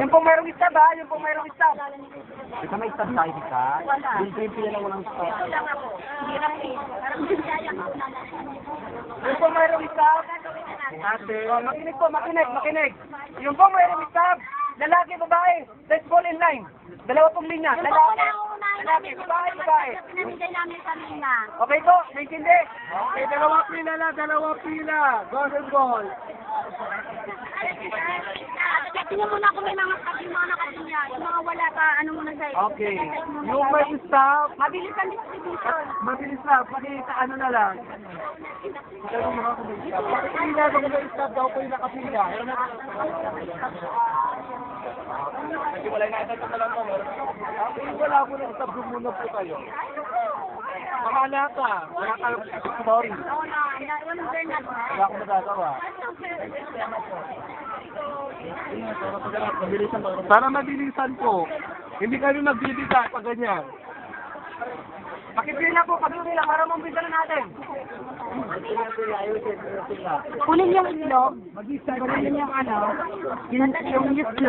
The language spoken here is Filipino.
Yung pong mayroong stab ha, yung pong mayroong stab. Ito may stab sa ka? Wala. Yung pimpi lang walang stab. Ito lang ako. Hirap eh. Parang masayang ako na Yung pong mayroong stab. Ate, Oh, makinig po, makinig. Yung pong mayroong stab, lalaki, babae, let's fall in line. Dalawa pong linya, Yung lalaki, unahin lalaki, babae, babae. pinamigay namin kanina. Okay po, naintindi? okay, dalawa pila na, dalawa pila. Golden ball. Tingnan mo na kung may mga nakatinya. Yung mga wala pa, ano muna sa'yo. Okay. Yung may stab, Mabilis ang distribution. mabilis na, pakita ano na lang. Ikaw yung mga kumita. Pakita ko may stab daw po yung nakapila. Okay, wala po na stab muna po kayo. Mahala ka. Wala ka sorry. Oo na, walang Bernard. Wala akong magagawa. Para mabilisan po. Hindi kami magbibigay pag ganyan. Pakipila po, pakipila, para mambisa na natin. Kunin yung itlog. Kunin yung ano. Yung itlog.